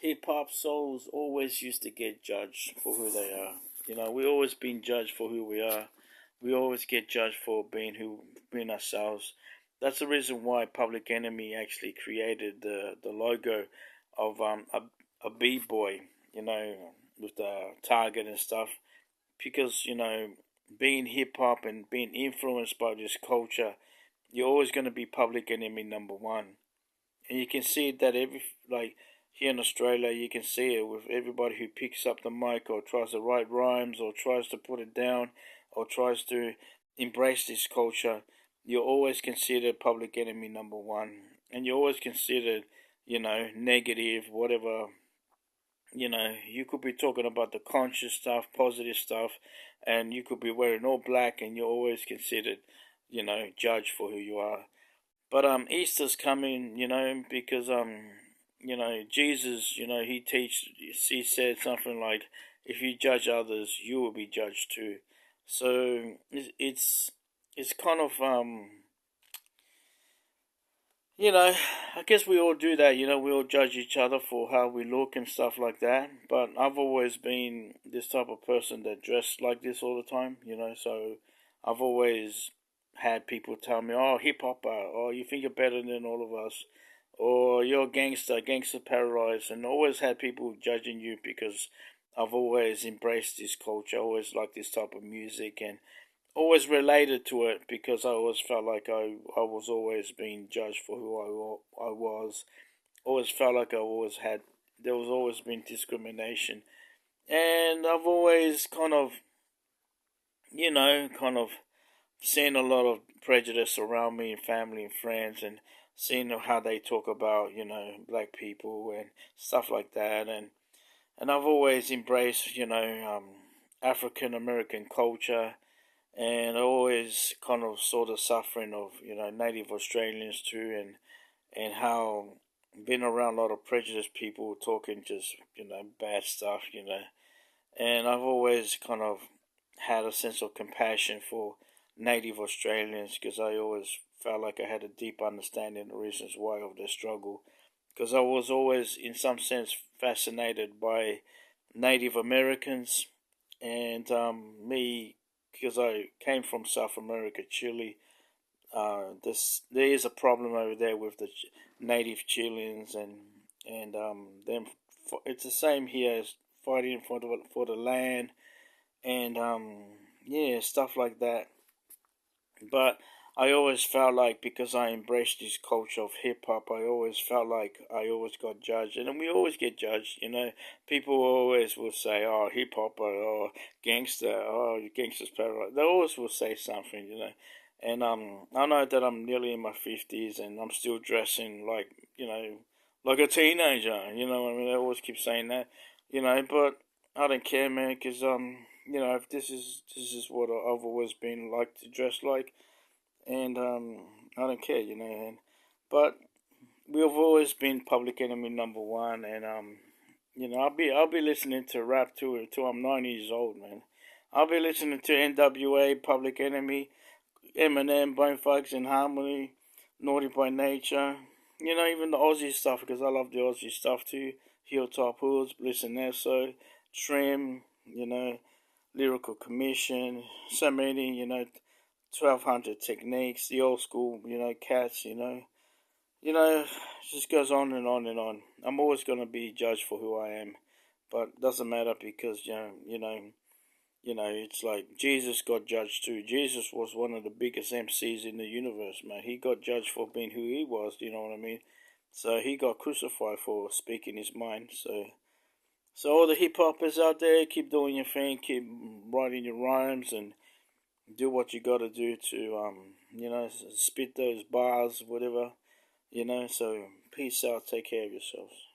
hip hop souls always used to get judged for who they are. We always been judged for who we are. We always get judged for being ourselves. That's the reason why Public Enemy actually created the logo of a b boy, you know, with the target and stuff. Because being hip hop and being influenced by this culture, you're always going to be Public Enemy number one. And you can see that like here in Australia, you can see it with everybody who picks up the mic or tries to write rhymes or tries to put it down or tries to embrace this culture. You're always considered Public Enemy number one, and you're always considered, negative, whatever. You could be talking about the conscious stuff, positive stuff, and you could be wearing all black, and you're always considered, judged for who you are. But Easter's coming, because Jesus, he said something like, if you judge others, you will be judged too. So it's kind of I guess we all do that. We all judge each other for how we look and stuff like that. But I've always been this type of person that dressed like this all the time. So I've always had people tell me, "Oh, hip hopper, oh, you think you're better than all of us, or you're a gangster, gangster paradise," and always had people judging you because I've always embraced this culture, always liked this type of music, and always related to it because I always felt like I was always being judged for who I was. Always felt like there was always been discrimination, and I've always kind of seen a lot of prejudice around me and family and friends, and seeing how they talk about black people and stuff like that, and I've always embraced African American culture, and I always kind of saw the suffering of Native Australians too, and how been around a lot of prejudiced people talking just bad stuff, and I've always kind of had a sense of compassion for Native Australians because I always felt like I had a deep understanding of the reasons why of their struggle, because I was always in some sense fascinated by Native Americans, and me, because I came from South America, Chile. There is a problem over there with the native Chileans, and them. It's the same here as fighting for the land, and yeah, stuff like that. But I always felt like because I embraced this culture of hip hop, I always felt like I always got judged, and we always get judged. People always will say, "Oh, hip hop," or gangster, "Oh, gangster's paradise." They always will say something. And I know that I'm nearly in my 50s, and I'm still dressing like a teenager. You know what I mean? They always keep saying that. But I don't care, man, because if this is what I've always been like to dress like, and I don't care, but we've always been Public Enemy number one, and I'll be listening to rap till I'm 90 years old, man. I'll be listening to NWA, Public Enemy, Eminem, Bone Thugs and Harmony, Naughty by Nature. Even the Aussie stuff because I love the Aussie stuff too. Hilltop Hoods, Bliss and Esso, Trim, Lyrical Commission, so many, 1200 Techniques, the old school, cats, it just goes on and on and on. I'm always going to be judged for who I am, but it doesn't matter because, it's like Jesus got judged too. Jesus was one of the biggest MCs in the universe, man. He got judged for being who he was, you know what I mean? So he got crucified for speaking his mind, so all the hip hoppers out there, keep doing your thing, keep writing your rhymes, and do what you got to do to spit those bars, whatever. So peace out, take care of yourselves.